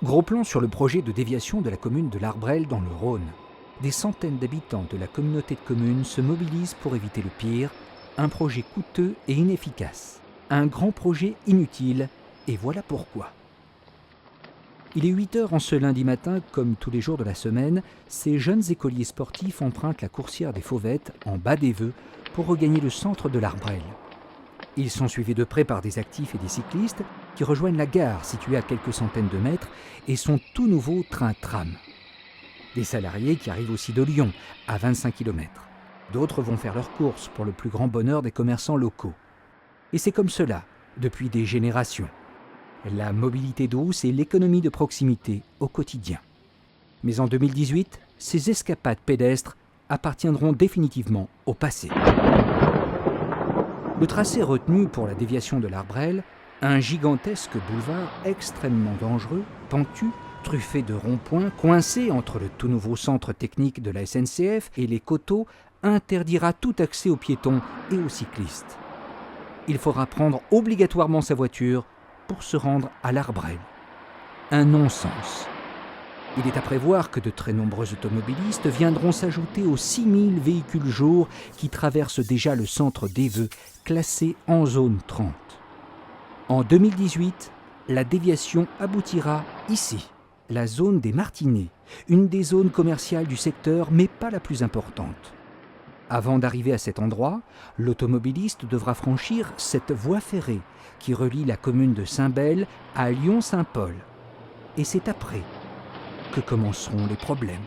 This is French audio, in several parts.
Gros plan sur le projet de déviation de la commune de l'Arbrel dans le Rhône. Des centaines d'habitants de la communauté de communes se mobilisent pour éviter le pire, un projet coûteux et inefficace. Un grand projet inutile, et voilà pourquoi. Il est 8 heures en ce lundi matin, comme tous les jours de la semaine, ces jeunes écoliers sportifs empruntent la coursière des Fauvettes, en bas des Veux, pour regagner le centre de l'Arbrel. Ils sont suivis de près par des actifs et des cyclistes qui rejoignent la gare située à quelques centaines de mètres et son tout nouveau train-tram. Des salariés qui arrivent aussi de Lyon, à 25 km. D'autres vont faire leurs courses pour le plus grand bonheur des commerçants locaux. Et c'est comme cela, depuis des générations. La mobilité douce et l'économie de proximité au quotidien. Mais en 2018, ces escapades pédestres appartiendront définitivement au passé. Le tracé retenu pour la déviation de l'Arbrel, un gigantesque boulevard extrêmement dangereux, pentu, truffé de ronds-points, coincé entre le tout nouveau centre technique de la SNCF et les coteaux, interdira tout accès aux piétons et aux cyclistes. Il faudra prendre obligatoirement sa voiture pour se rendre à l'Arbrel. Un non-sens. Il est à prévoir que de très nombreux automobilistes viendront s'ajouter aux 6000 véhicules jour qui traversent déjà le centre d'Eveux, classé en zone 30. En 2018, la déviation aboutira ici, la zone des Martinets, une des zones commerciales du secteur, mais pas la plus importante. Avant d'arriver à cet endroit, l'automobiliste devra franchir cette voie ferrée qui relie la commune de Saint-Bel à Lyon-Saint-Paul. Et c'est après que commenceront les problèmes.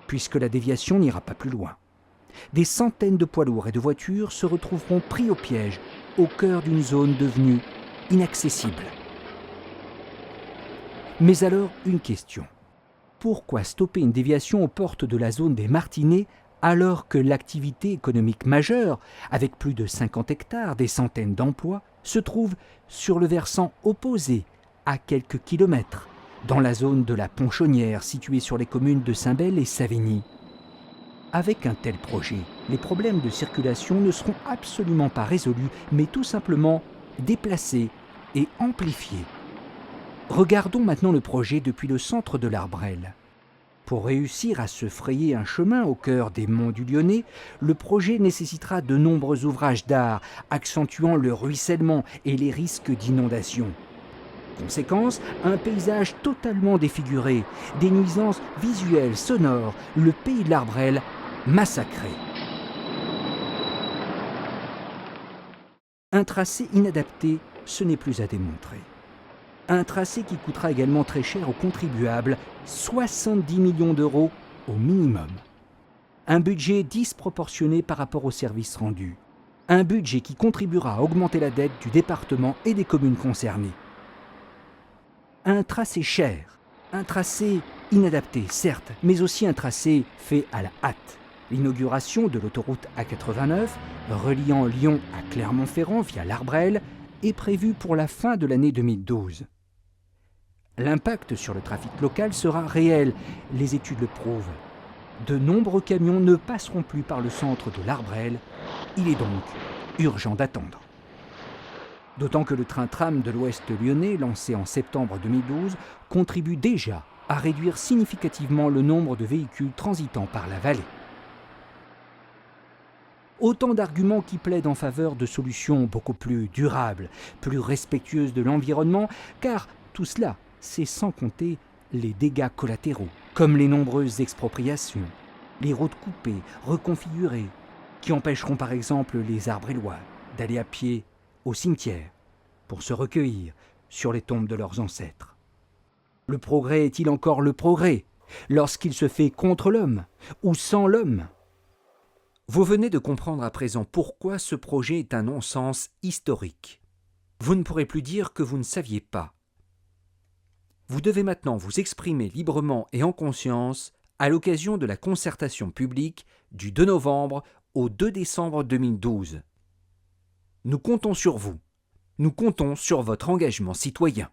Puisque la déviation n'ira pas plus loin. Des centaines de poids lourds et de voitures se retrouveront pris au piège, au cœur d'une zone devenue inaccessible. Mais alors, une question. Pourquoi stopper une déviation aux portes de la zone des Martinets alors que l'activité économique majeure, avec plus de 50 hectares, des centaines d'emplois, se trouve sur le versant opposé, à quelques kilomètres, dans la zone de la Ponchonnière située sur les communes de Saint-Bel et Savigny. Avec un tel projet, les problèmes de circulation ne seront absolument pas résolus, mais tout simplement déplacés et amplifiés. Regardons maintenant le projet depuis le centre de l'Arbrel. Pour réussir à se frayer un chemin au cœur des monts du Lyonnais, le projet nécessitera de nombreux ouvrages d'art accentuant le ruissellement et les risques d'inondation. Conséquence, un paysage totalement défiguré, des nuisances visuelles, sonores, le pays de l'Arbrel massacré. Un tracé inadapté, ce n'est plus à démontrer. Un tracé qui coûtera également très cher aux contribuables, 70 millions d'euros au minimum. Un budget disproportionné par rapport aux services rendus. Un budget qui contribuera à augmenter la dette du département et des communes concernées. Un tracé cher, un tracé inadapté, certes, mais aussi un tracé fait à la hâte. L'inauguration de l'autoroute A89, reliant Lyon à Clermont-Ferrand via l'Arbrel, est prévue pour la fin de l'année 2012. L'impact sur le trafic local sera réel, les études le prouvent. De nombreux camions ne passeront plus par le centre de l'Arbrel. Il est donc urgent d'attendre. D'autant que le train-tram de l'Ouest lyonnais, lancé en septembre 2012, contribue déjà à réduire significativement le nombre de véhicules transitant par la vallée. Autant d'arguments qui plaident en faveur de solutions beaucoup plus durables, plus respectueuses de l'environnement, car tout cela, c'est sans compter les dégâts collatéraux, comme les nombreuses expropriations, les routes coupées, reconfigurées, qui empêcheront par exemple les Arbrelois d'aller à pied au cimetière pour se recueillir sur les tombes de leurs ancêtres. Le progrès est-il encore le progrès lorsqu'il se fait contre l'homme ou sans l'homme ? Vous venez de comprendre à présent pourquoi ce projet est un non-sens historique. Vous ne pourrez plus dire que vous ne saviez pas. Vous devez maintenant vous exprimer librement et en conscience à l'occasion de la concertation publique du 2 novembre au 2 décembre 2012. Nous comptons sur vous. Nous comptons sur votre engagement citoyen.